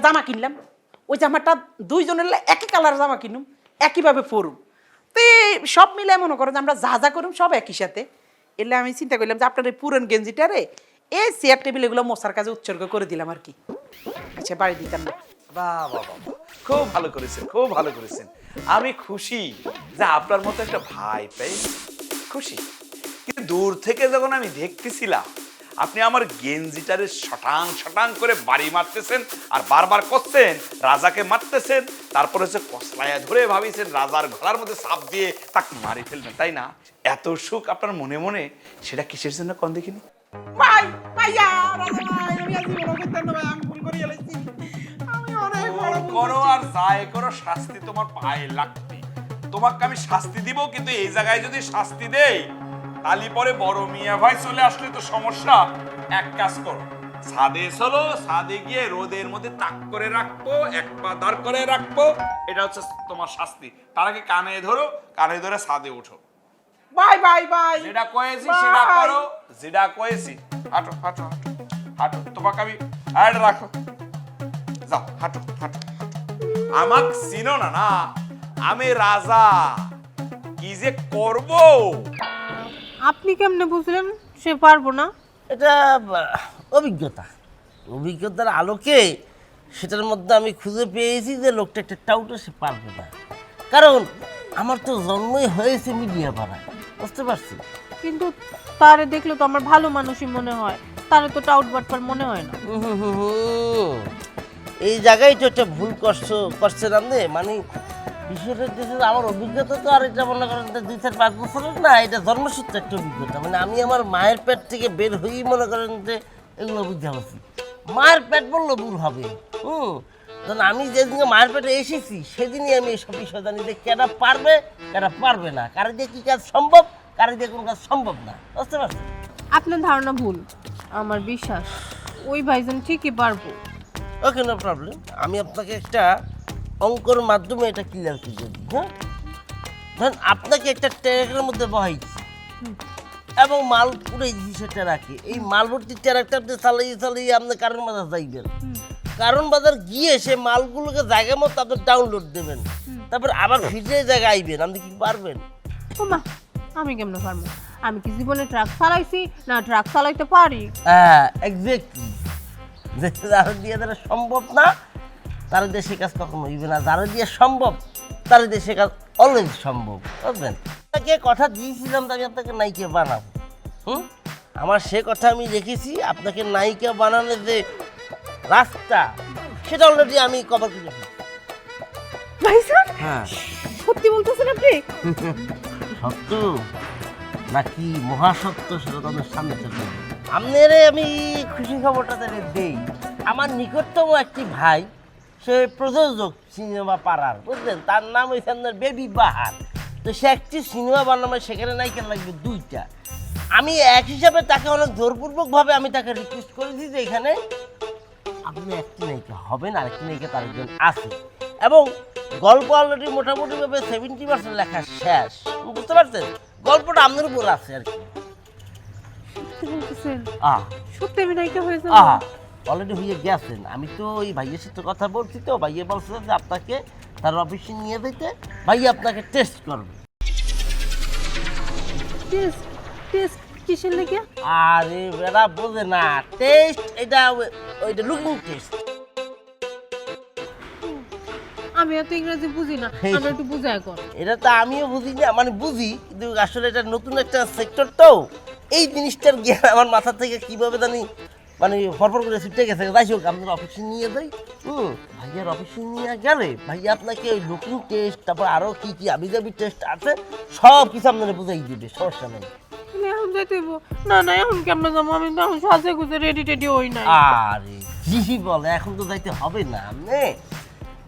জামা কিনলাম, ওই জামাটা দুইজনের একই কালার জামা কিনুম, একইভাবে পরুম। তো সব মিলে মনে করো যে আমরা যা যা করুম সব একই সাথে। এলে আমি চিন্তা করলাম যে আপনার এই পুরন গেঞ্জিটারে এই চেয়ার টেবিল এগুলো মশার কাজে উৎসর্গ করে দিলাম আর কি। আচ্ছা বাড়ি দিতাম না। বাহ বাহ বাহ, খুব ভালো করেছেন, খুব ভালো করেছেন। আমি খুশি যে আপনার মতো একটা ভাই পেয়ে খুশি। কিন্তু দূর থেকে যখন আমি দেখতেছিলাম আপনি আমার গেঞ্জিটারে শটাং শটাং করে বাড়ি মারতেছেন আর বারবার করছেন রাজাকে মারতেছেন, তারপর হচ্ছে কসলায়া ধরে ভাবিছেন রাজার গলার মধ্যে চাপ দিয়ে তাকে মারি ফেলবেন, তাই না? এত সুখ আপনার মনে মনে, সেটা কিসের জন্য কোন দেখিনি? ভাই ভাইয়া রাজা ভাই, আমি আর জীবনও করতাম না ভাই, আমি ভুল করে এলাইছি। আমি অনেক বড় ভুল করো করেছি। আর যাই করো, শাস্তি তোমার পায়ে লাগবে। তোমাকে আমি শাস্তি দিব, কিন্তু এই জায়গায় যদি শাস্তি দেই তাহলে পরে বড় মিয়া ভাই চলে আসলে তো সমস্যা। এক কাজ করো, ছাদে চলো, ছাদে গিয়ে রোদের মধ্যে তাক করে রাখবো, এক পা দাঁড় করে রাখবো, এটা হচ্ছে তোমার শাস্তি। তার আগে কানে ধরো, কানে ধরে ছাদে উঠো। ভাই ভাই ভাই, যেটা কয়েছি সেটা করো, যেটা কয়েছি। হাঁটো হাঁটো হাঁটো হাঁটো, তোমাকে আমি অ্যাড রাখো, যাও হাঁটো হাঁটো। আমাকে চিনো না না, আমি রাজা, কি যে করব। আপনি কেমনে বুঝলেন সে পারবো না? এটা অভিজ্ঞতা, অভিজ্ঞতার আলোকে সেটার মধ্যে আমি খুঁজে পেয়েছি যে লোকটা একটা টাউটা, সে পারবে না। কারণ আমার তো জন্মই হয়েছে মিডিয়া পাড়ায়, বুঝতে পারছি। কিন্তু তারে দেখলে তো আমার ভালো মানুষই মনে হয়, তারে তো টাউট বাটপার মনে হয় না। এই জায়গায় তো একটা ভুল করছেন আপনি। মানে বিষয়টা হচ্ছে আমার অভিজ্ঞতা তো, আর এটা মনে করেন 2-4-5 বছরের না, এটা জন্মসূত্রে একটা অভিজ্ঞতা। মানে আমি আমার মায়ের পেট থেকে বের হয়েই মনে করেন যে এগুলো বুঝতে পারছি। মায়ের পেট বললে ভুল হবে। কারণ আমি যেদিনকে মায়ের পেটে এসেছি সেদিনই আমি এইসব বিষয় জানি যে কেনা পারবে কেনা পারবে না, কারো দিয়ে কী কাজ সম্ভব, কারো দিয়ে কোনো কাজ সম্ভব না, বুঝতে পারছি। আপনার ধারণা ভুল, আমার বিশ্বাস ওই ভাইজান ঠিকই পারবো। ওকে, নো প্রবলেম। আমি আপনাকে একটা অঙ্কর মাধ্যমে এটা ক্লিয়ার করে দিই। হ্যাঁ, ধরেন আপনাকে একটা ট্রাকের মধ্যে বহাইছি এবং মাল পুড়ে দিচ্ছি সেটা রাখি। এই মাল ভর্তি ট্রাকটা আপনি চালিয়ে চালিয়ে আপনি কারণ বাজার যাইবেন। কারণ বাজার গিয়ে সে মালগুলোকে জায়গা মতো আপনি ডাউনলোড দেবেন, তারপর আবার ফিরে জায়গায় আইবেন। আপনি কি পারবেন? ও মা, আমি কেমনে পারবো? আমি কি জীবনে ট্রাক চালাইছি না ট্রাক চালাইতে পারি? হ্যাঁ, এক্স্যাক্টলি। যারা দিয়ে যারা সম্ভব না তারা দিয়ে সে কাজ কখনো হইবে না, যারা দিয়ে সম্ভব তারা দিয়ে সে কাজ অলওয়েজ সম্ভব, বুঝলেন? আপনাকে কথা দিয়েছিলাম যে আমি আপনাকে নায়িকা বানাবো। আমার সে কথা আমি রেখেছি। আপনাকে নায়িকা বানানোর যে রাস্তা সেটা অলরেডি আমি কভার করে ফেলেছি। ভাইজান হ্যাঁ, সত্যি বলতেছেন আপনি? সত্য নাকি মহাসত্য সেটা তাদের সামনে চলে। আপনারে আমি খুশি খবরটা তাদের দেই। আমার নিকটতম একটি ভাই, সে প্রযোজক সিনেমা পাড়ার, বুঝলেন? তার নাম হয়েছে আপনার বেবি বাহার। তো সে একটি সিনেমা বানাবে, সেখানে নায়িকা লাগবে 2টা। আমি এক হিসাবে তাকে অনেক জোরপূর্বকভাবে আমি তাকে রিকোয়েস্ট করেছি যে এখানে আপনি একটি নায়িকা হবেন, আরেকটি নায়িকা তার একজন আছে, এবং গল্প অলরেডি মোটামুটিভাবে 70% লেখা শেষ, বুঝতে পারছেন? গল্পটা আপনার উপর আছে আর কি। সত্যি বলতেছেন? আহ সত্যি আমি নায়িকা হয়ে যাবো? আহা, অলরেডি হয়ে গেছেন। আমি তো ওই ভাইয়ের সাথে কথা বলছি, তো ভাইয়া বলছিল যে আপনাকে তার অফিসে নিয়ে যেতে, ভাইয়া আপনাকে টেস্ট করবে। টেস্ট? টেস্ট কিসের লেগে? আরে বেড়া বোঝে না, টেস্ট এটা ওইটা লুকিং টেস্ট। আমি এত ইংরেজি বুঝি না, আমরা একটু বুঝাই কর। এটা তো আমিও বুঝি না, মানে বুঝি, কিন্তু আসলে এটা নতুন একটা সেক্টর, তো এই জিনিসটার জ্ঞান আমার মাথা থেকে কিভাবে জানি মানে ফরফর করে ছুটে গেছে। যাই হোক, আপনার অফিসে নিয়ে যাই। ভাইয়ার অফিসে নিয়ে গেলে ভাইয়া আপনাকে ওই লুকিং টেস্ট, তারপর আরও কি কি আবিজাবি টেস্ট আছে সব কিছু আপনারা বুঝাই দিবে, সমস্যা নেই। এখন যাইতে হইব? না না, এখন কেমনে যাবো? আমি তো এখন সাজে গুজে রেডি টেডি হই নাই। আরে জি বলে, এখন তো যাইতে হবে না, আপনি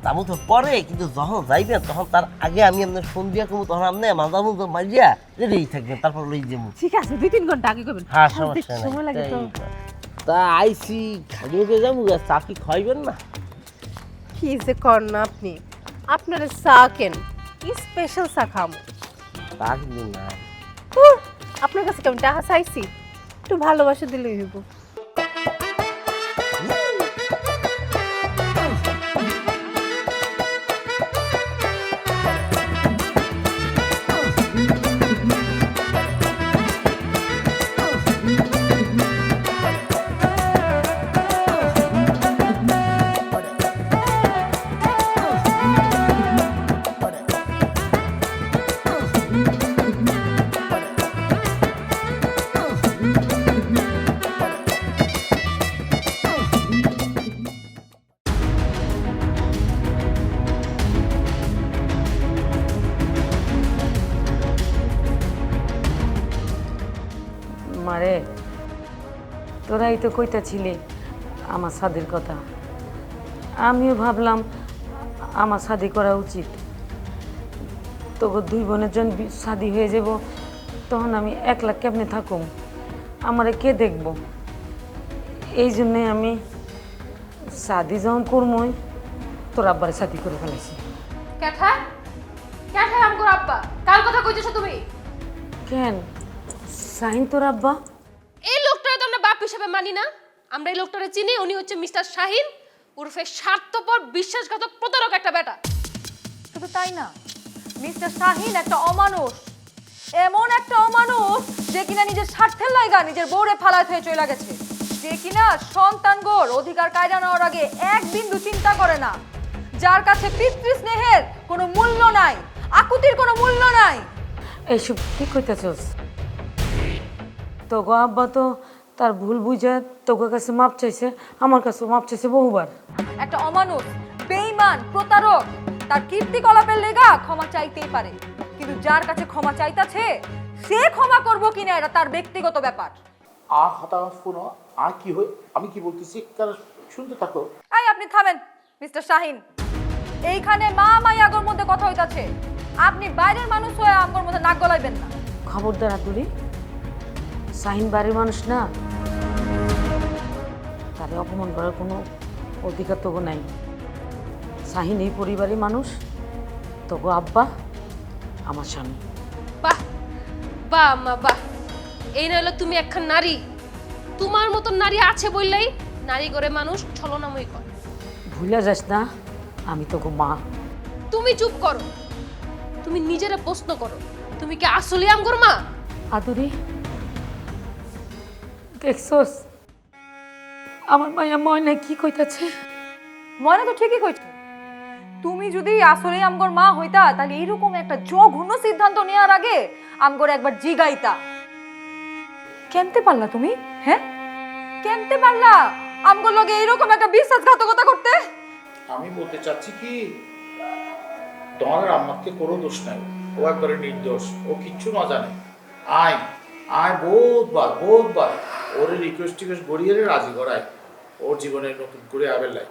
যাবো তো পরে, কিন্তু যখন যাইবেন তখন তার আগে আমি আপনার ফোন দিয়া করবো, তখন আপনি মাঝামু তো মারিয়া রেডি থাকবেন, তারপর লই যাবো। ঠিক আছে, 2-3 ঘন্টা আগে করবেন। হ্যাঁ, সমস্যা নেই। সময় লাগে তো। তা আইসি খালিয়ে যাবো, চা কি খাইবেন না? কি যে কর না আপনি, আপনার চা কেন স্পেশাল চা খামো। তা কিন্তু না, আপনার কাছে কেমন টাকা চাইছি, একটু ভালোবাসা দিলেই হইব। তোরাই তো কইতাছিলে আমার শাদির কথা, আমিও ভাবলাম আমার শাদি করা উচিত। তোকে দুই বোনের জন্য শাদি হয়ে যাব, তখন আমি একলা কেমনে থাকুম, আমারে কে দেখব? এই জন্যে আমি শাদি যখন করমই তোর আব্বারে শাদি করে ফেলেছি। ক্যাঠা ক্যাঠা আমগো আব্বা কার কথা কইতেছো তুমি? কেন শাহিন তোর আব্বা? এই লোকটারে তো আমরা বাপ হিসেবে মানি না। আমরা এই লোকটারে চিনি, উনি হচ্ছে মিস্টার শাহিন উর্ফে স্বার্থপর বিশ্বাসঘাতক প্রতারক একটা বেটা। শুধু তাই না, মিস্টার শাহিন একটা অমানুষ, এমন একটা অমানুষ যে কিনা নিজের স্বার্থের লাইগা নিজের বউরে ফালায় হয়ে চলে গেছে, যে কিনা সন্তানগোর অধিকার কায়দা নেওয়ার আগে এক বিন্দু চিন্তা করে না, যার কাছে পিতৃস্নেহের কোনো মূল্য নাই, আকুতির কোনো মূল্য নাই। এইসব কি কইতেছস? তোগো আব্বা তো তার ভুল বুঝে তোগো কাছে মাপ চাইছে, আমার কাছে মাপ চাইছে বহুবার। একটা অমানুষ, বেঈমান, প্রতারক তার কীর্তিকলাপের লেগা ক্ষমা চাইতেই পারে, কিন্তু যার কাছে ক্ষমা চাইতাছে সে ক্ষমা করবো কিনা এটা তার ব্যক্তিগত ব্যাপার। হতাশ কোনো কি হয় আমি কি বলতেছি কারণ শুনতে থাকো। এই আপনি থামেন মিস্টার শাহিন, এইখানে মা মাইয়াগোর মধ্যে কথা হইতাছে, আপনি বাইরের মানুষ হয়ে আমগোর মধ্যে নাক গলাইবেন না। খবরদার আদুরি, শাহিন বাড়ির মানুষ না, তারে অপমান করার কোনো অধিকার তোগো নাই। শাহিন এই পরিবারের মানুষ, তোগো আব্বা আমার স্বামী। বাহ বাহ আম্মা বাহ, এই না হলো তুমি একখান নারী। তোমার মতন নারী আছে বললেই নারী করে মানুষ ছলনাময়ী করে। ভুলে যাস না আমি তোগো মা। তুমি চুপ করো, তুমি নিজেরা প্রশ্ন করো, তুমি কি আসলে আমগোর মা? আদুরি দেখছস আমার মায়া ময়না কি কইতাছে? ময়না তো ঠিকই কইছে, তুমি যদি আসলে আমগোর মা হইতা তাহলে এইরকম একটা জঘন্য সিদ্ধান্ত নেওয়ার আগে আমগোর একবার জিগাইতা। কেমতে পারলা তুমি? হ্যাঁ কেমতে পারলা আমগোর লগে এইরকম একটা বিশ্বাসঘাতকতা করতে? আমি বলতে চাচ্ছি কি তোমার আম্মাকে কোনো দোষ নাই, ও একবারে নির্দোষ, ও কিচ্ছু না জানে। আয় আয় বহুতবার ওরে রিকোয়েস্ট গড়িয়ে রাজি করায়, ওর জীবনে নতুন করে আবার লাই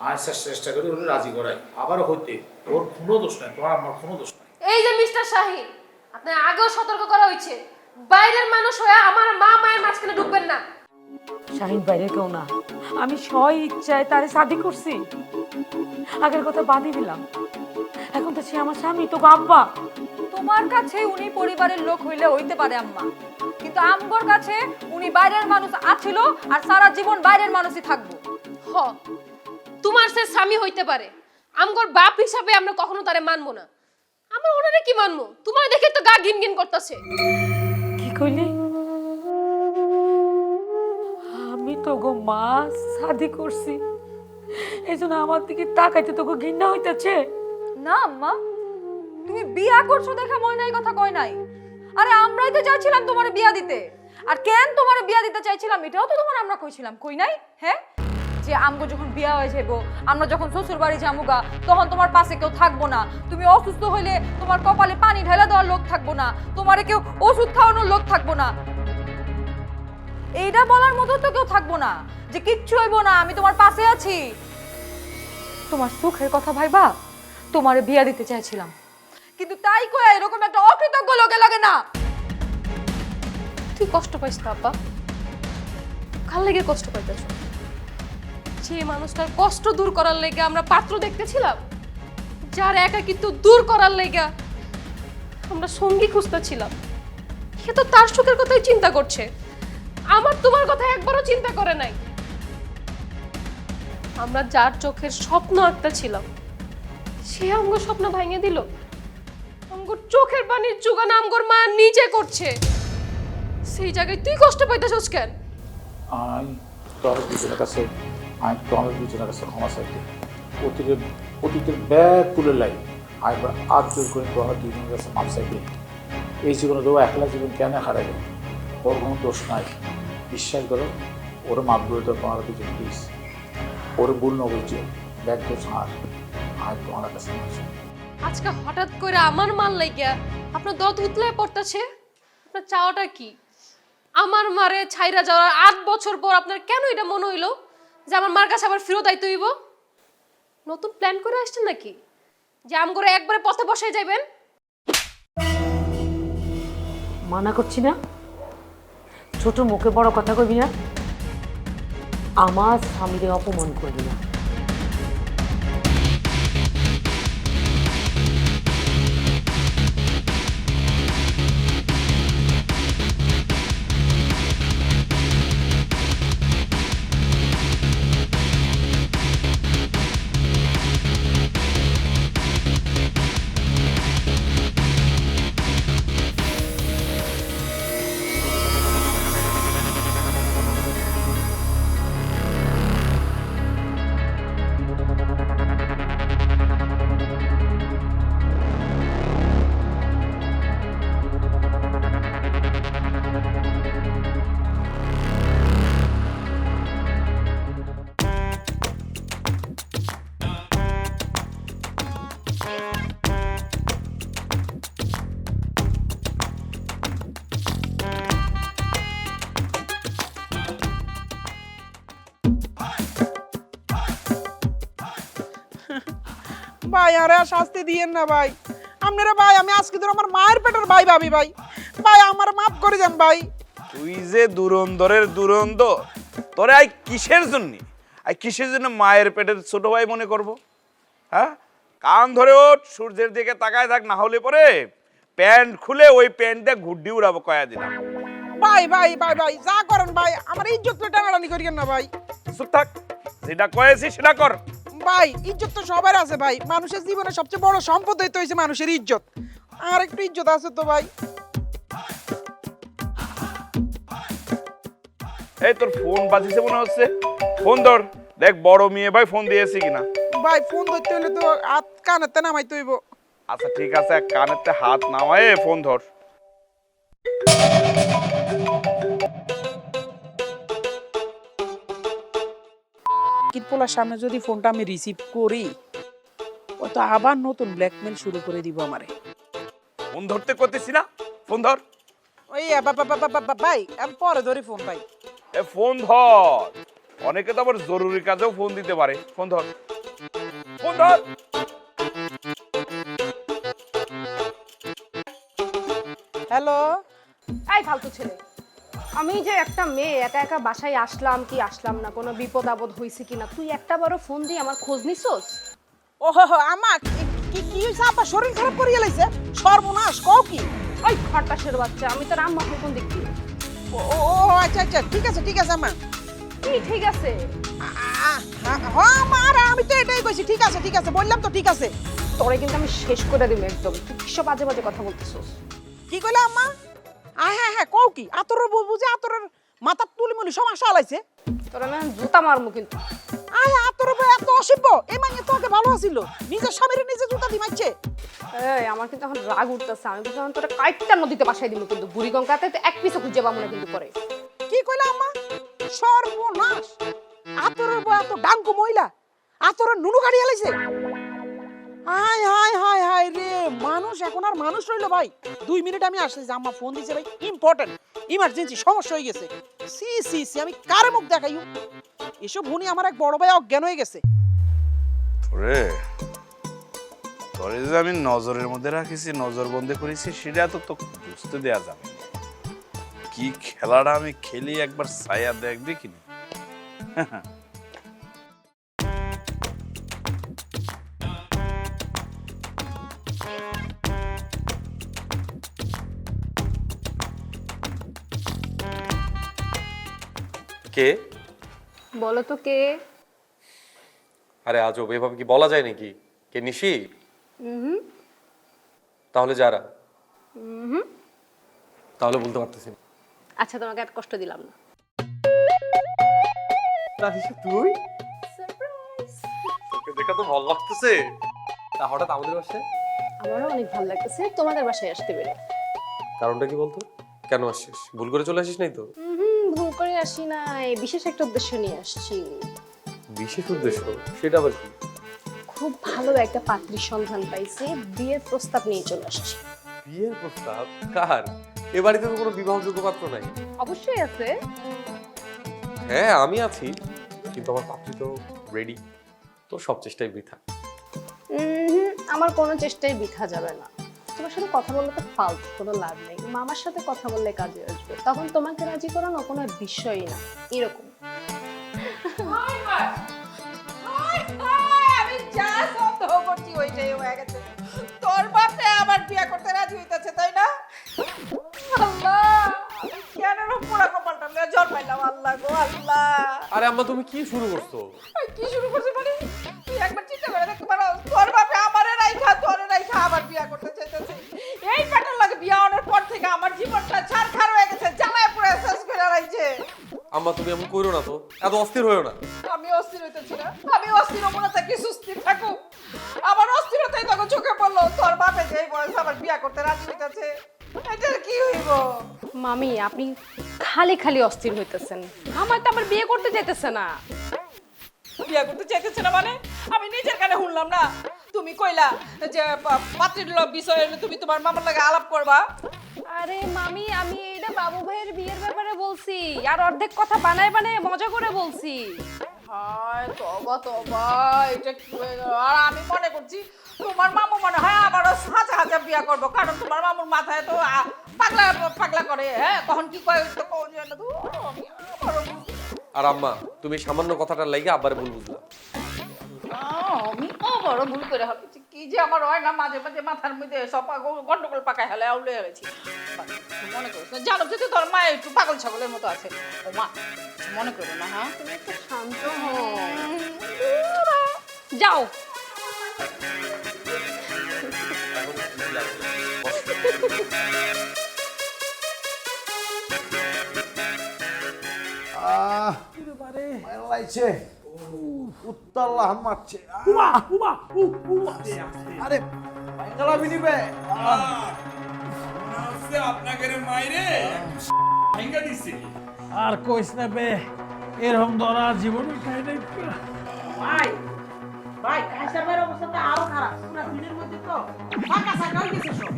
আয় চেষ্টা করে ওরে রাজি করাই, আবার হইতে ওর কোনো দোষ নাই, তোমার আমার কোনো দোষ নাই। এই যে মিস্টার শাহিন, আপনার আগেও সতর্ক করা হয়েছে, বাইরের মানুষ হয়ে আমার মা মায়ের মাঝখানে ঢুকবেন না। শাহিন বাইরে কেউ না, আমি স্ব ইচ্ছায় তারে শাদি করছি। আগের কথা বাদই দিলাম, এখন তো সে আমার স্বামী, তোগো আব্বা। তোমার কাছে উনি পরিবারের লোক হইলে হইতে পারে আম্মা, কিন্তু আমগোর কাছে উনি বাইরের মানুষ আছিল আর সারা জীবন বাইরের মানুষই থাকবো। হ, তোমার সে স্বামী হইতে পারে, আমগোর বাপ হিসাবে আমরা কখনো তারে মানবো না। আমরা ওনারে কি মানবো? তোমার দেখে তো গা ঘিন ঘিন করতেছে। কি কইলি? আমি তোগো মা শাদি করছি, এই জন্য আমার দিকে তাকাইতে তোগো ঘৃণা হইতেছে? না আম্মা, তুমি বিয়া করছো দেখে ময়নাই কথা কয় নাই। আরে আমরাই তো চাইছিলাম তোমারে বিয়া দিতে, আর কেন তোমারে বিয়া দিতে চাইছিলাম এটাও তো তোমার আমরা কইছিলাম, কই নাই? হ্যাঁ, যে আমগো যখন বিয়া হয়ে যাবো, আমরা যখন শ্বশুর বাড়ি যামুগা, তখন তোমার পাশে কেউ থাকবো না, তুমি অসুস্থ হইলে তোমার কপালে পানি ঢেলে দেওয়ার লোক থাকবো না, তোমারে কেউ ওষুধ খাওয়ানোর লোক থাকবো না, এইটা বলার মতো তো কেউ থাকবো না যে কিচ্ছু হইব না, আমি তোমার পাশে আছি। তোমার সুখের কথা ভাইবা তোমারে বিয়া দিতে চাইছিলাম, কিন্তু তাই কই এরকম একটা অকৃতজ্ঞ লোকে লাগে না। তুই কষ্ট পাইস না আব্বা? কার লেগে কষ্ট পাইতেছ? যে মানুষটার কষ্ট দূর করার লেগে আমরা পাত্র দেখতেছিলাম, যার একাকিত্ব দূর করার লেগে আমরা সঙ্গী খুঁজতেছিলাম, সে তো তার সুখের কথাই চিন্তা করছে, আমার তোমার কথা একবারও চিন্তা করে নাই। আমরা যার চোখের স্বপ্ন আঁকতেছিলাম, সে আমগো স্বপ্ন ভাঙিয়ে দিল। আমগোর চোখের পানির যোগান আমগোর মা নিজে করছে, সেই জায়গায় তুই কষ্ট পাইতেছস কেন? আমি তোমাদের দুজনের কাছে ক্ষমা চাইতে, অতীতের ব্যাগ তুলে লাই একবার আজ জোর করে তোমার দুজনের কাছে মাপ চাইতে। এই জীবনে তো একলা জীবন কেন হারাইল, ওর কোনো দোষ নাই, বিশ্বাস করো ওর মাপ করে তো তোমার দুজন প্লিজ, ওর ভুল না বুঝছে, ব্যাগ তো ছাড় আজ তোমার কাছে। আজকে হঠাৎ করে আমার মান লাগিয়া আপনার দত উতলে পড়তেছে, আপনার চাওয়াটা কি? আমার মারে ছাইরা যাওয়ার 8 বছর পর আপনার কেন এটা মনে হইলো যে আমার মার কাছে আবার ফেরত আইতে হইব? নতুন প্ল্যান করে আসছেন নাকি যে আম করে একবারে পথে বসাই যাবেন? মানা করছি না, ছোট মুখে বড় কথা কইবি না, আমার স্বামীরে অপমান করবি না। ভাই আরে আর শাস্তি দিয়েন না ভাই, আপনারা ভাই আমি আজকে ধরে আমার মায়ের পেটের ভাই ভাবি ভাই, ভাই আমার মাফ করে দেন ভাই। তুই যে দুরন্দরের দুরন্দ, তোরে আই কিসের জন্য, কিসের জন্য মায়ের পেটের ছোট ভাই মনে করব? হ্যাঁ, কান ধরে ওঠ, সূর্যের দিকে তাকায় থাক, না হলে পরে প্যান্ট খুলে ওই প্যান্টটা ঘুড্ডি উড়াবো কয়া দিলাম। ভাই ভাই ভাই ভাই যা করেন ভাই, আমার ইজ্জত তো টানাটানি করিয়েন না ভাই। চুপ থাক, যেটা কয়েছি সেটা কর। ভাই ইজ্জত তো সবার আছে ভাই, মানুষের জীবনে সবচেয়ে বড় সম্পদ হইতে হয়েছে মানুষের ইজ্জত, আর একটু ইজ্জত আছে তো ভাই। এই তোর ফোন বাজিছে মনে হচ্ছে, ফোন ধর দেখ বড় মেয়ে ভাই ফোন দিয়েছে কিনা। ভাই ফোন ধরতে হলে তো হাত কানেতে নামাইতে হইব। আচ্ছা ঠিক আছে, কানেতে হাত নামায়ে ফোন ধর। কিরপোলার সামনে যদি ফোনটা আমি রিসিভ করি, ও তো আবার নতুন ব্ল্যাকমেল শুরু করে দিব আমারে। ফোন ধরতে করতেছি না, ফোন ধর। ওই ভাই আমি পরে ধরি ফোন ভাই। এ ফোন ধর, অনেকে তো আবার জরুরি কাজেও ফোন দিতে পারে, ফোন ধর, ফোন ধর। হ্যালো, এই ফালতু ছেলে, আমি যে একটা মেয়ে একা একা বাসায় আসলাম কি আসলাম না, কোনো বিপদ আপদ হয়েছে কিনা, তুই একটা বড় ফোন দিয়ে আমার খোঁজ নিছস? ওহো আমার কি কি হইছে? আপনার শরীর খারাপ করিয়া লাইছে? সর্বনাশ, কও কি? ওই খরটাসের বাচ্চা, আমি তোর আম্মা ফোন দেখি। ও ও আচ্ছা আচ্ছা ঠিক আছে আম্মা। কি ঠিক আছে? হ্যাঁ আমার আমি তো এটাই কইছি, ঠিক আছে বললাম তো ঠিক আছে। তোরে কিন্তু আমি শেষ করে দিব একদম, তুই কিসব বাজে বাজে কথা বলতেছস? কি কইলা আম্মা? হ্যাঁ কও কি? আতরের বুঝে আতরের মাথার তুলিমুলি সমস্যা হলাইছে। তোর আমি জুতা মারমু কিন্তু। আতরের এত অসভ্য, এই মানে তোকে ভালো আছিল, নিজের স্বামীর নিজে জুতা দি মারছে। এই আমার কিন্তু এখন রাগ উঠতেছে, আমি কিন্তু এখন তোরে কাইটটা নদীতে বাসায় দিব কিন্তু, বুড়ি গঙ্গাতে তো এক পিছু খুঁজে পাবো না কিন্তু পরে। কি কইলা আম্মা? সর্বনাশ, আতরের এত ডাঙ্কু মহিলা আতরের নুনু গাড়ি আলাইছে। হায় রে, মানুষ এখন আর মানুষ রইলো ভাই। 2 মিনিট আমি আসছি, আম্মা ফোন দিছে ভাই, ইম্পর্টেন্ট ইমার্জেন্সি সমস্যা হয়ে গেছে। সি আমি কারে মুখ দেখাইও? এসব ভুনি আমার এক বড় ভাই অজ্ঞান হয়ে গেছে। তোরে তোরে যে আমি নজরের মধ্যে রাখিছি, নজর বন্ধ করেছি, সেটা তো তোকে বুঝতে দেয়া যাবে না। কি খেলাটা আমি খেলি একবার ছায়া দেখিনি। কে? বলো তো কে? আরে আজব, এভাবে কি বলা যায় নাকি? কে নিশি? তাহলে যারা? তাহলে বলতে পারতেছি না। আচ্ছা তোমাকে আর কষ্ট দিলাম না। তুই? তোকে দেখা তো ভালো লাগতেছে। তা হঠাৎ আমাদের বাসায়? আমারও অনেক ভালো লাগতেছে তোমাদের বাসায় আসতে পেরে। কারণটা কি বলতো? কেন আসছিস? ভুল করে চলে আসিস নাই তো? ভুল করে আসি নাই, বিশেষ একটা উদ্দেশ্য নিয়ে আসছি। বিশেষ উদ্দেশ্য? সেটা আবার কি? খুব ভালো একটা পাত্রীর সন্ধান পাইছি, বিয়ের প্রস্তাব নিয়ে চলে আসছি। বিয়ের প্রস্তাব? কার? এ বাড়িতে তো কোনো বিবাহযোগ্য পাত্র নাই। অবশ্যই আছে। হ্যাঁ আমি আছি, কিন্তু আমার পাত্রী তো রেডি, তো সব চেষ্টাই বৃথা। আমার কোনো চেষ্টাই বৃথা যাবে না। তোমার সাথে কথা বললে তো ফালতু, কোনো লাভ নেই। মামার সাথে কথা বললে কাজে আসবে, তখন তোমাকে রাজি করানো কোনো বিষয়ই না। এরকম আমি যা সন্দেহ করছি ওইটাই হয়ে গেছে। তোর বাপে আবার বিয়ে করতে রাজি হইতাছে, তাই না? আল্লাহ, আমি কেন পোড়া কপালটা লয়ে জন্মাইলাম? আল্লাহ গো আল্লাহ। আরে আম্মা তুমি কি শুরু করছো? ওই কি শুরু করছিস মানে? তুই একবার চিন্তা করে দেখতে পারো, তোর বাপে আমারে রাইখা আবার বিয়ে করতে চাইতেছে। এই ব্যাটার লাগে বিয়ে হওয়ার পর থেকে আমার জীবনটা ছারখার হয়ে গেছে, জ্বালায় পুরো শেষ করে রাখছে। আম্মা তুমি এমন কইরো না তো, এত অস্থির হইও না। আমি অস্থির হইতেছি না, আমি অস্থির হবো না, কি সুস্থির থাকুক। আমার অস্থিরতাই তখন চোখে পড়লো, তোর বাপে যে এই বয়সে আবার বিয়ে করতে রাজি হইতেছে। এটার কি হইব? মামি, আপনি খালি খালি অস্থির হইতেছেন। আমার তো আবার বিয়ে করতে যেতেছে না। বিয়ে করতে চাইতেছে না মানে? আমি নিজের কানে শুনলাম না, তুমি কইলা যে পাত্রীর বিষয়ে তুমি তোমার মামার লাগে আলাপ করবা। আরে মামি, আমি এইটা বাবু ভাইয়ের বিয়ের ব্যাপারে বলছি, আর অর্ধেক কথা বানায় বানায় মজা করে বলছি। হায় তবা, এটা কি হয়ে গেল? আর আমি মনে করছি তোমার মামু মনে হয় আবারও হাজার বিয়া করবো, কারণ তোমার মামুর মাথায় তো পাগলা করে। হ্যাঁ, তখন কি কয় তো কোন জানা তো আমি আবারও বুঝি। আর আম্মা তুমি সামান্য কথাটা লাইগা আবার ভুল বুঝলা। আমি বড় ভুল করে হচ্ছে কি যে আমার হয় না, মাঝে মাঝে মাথার মধ্যে সব গন্ডগোল পাকায় হেলে আউলে গেছি। মনে করিস না, জানো যে তোর মা একটু পাগল ছাগলের মতো আছে। ও মা, মনে করো না। হ্যাঁ, তুমি একটু শান্ত হও। যাও। লাইছে উত্তাল্লাহ মারছে। আরে বাঙ্গালা বিনিবে আপনাকে মাইরে ভেঙ্গা দিছে। আর কইস না বে, এরকম ধরা জীবনে খাই নাই। ভাই কাইসাবের অবস্থা তো আরো খারাপ, পুরো দিনের মধ্যে তো ফাঁকা ফাঁকা হয়ে গেছে সব।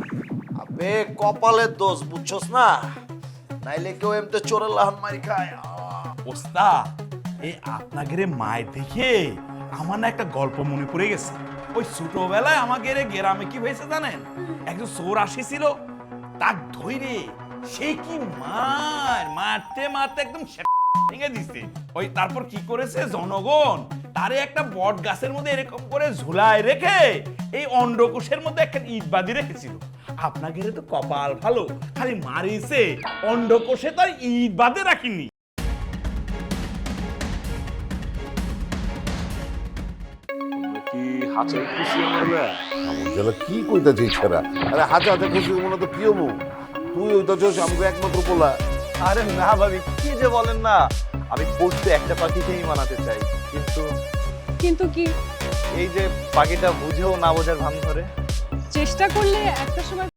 আবে কপালের দোষ বুঝছস না, নাইলে কেউ এমতে চোরের লাহান মারি খায়। ওস্তাদ, এই আপনাদের মায়ের দেখে আমার না একটা গল্প মনে পড়ে গেছে। ওই ছোটবেলায় আমাদের গ্রামে কি হয়েছে জানেন? একজন চোর আসিছিল, তাক ধইরে সে কি মারতে মারতে একদম ভেঙে দিছে। ওই তারপর কি করেছে জনগণ, তারে একটা বট গাছের মধ্যে এরকম করে ঝুলায় রেখে এই অন্ডকোষের মধ্যে একটা ইট বাঁধি রেখেছিল। আপনাদের তো কপাল ভালো, খালি মারিছে, অন্ডকোষে তার ইট বাঁধে রাখিনি। কি কইতা ছেড়া? আরে হাতে হাতে খুশি মনে তো কি হবো? তুই ওইটা চোষ আমাকে একমাত্র বলা। আরে না ভাবি, কি যে বলেন না, আমি পড়তে একটা পাখিকেই মানাতে চাই, কিন্তু কি এই যে পাখিটা বুঝেও না বোঝার ভান ধরে। চেষ্টা করলে একটা সময়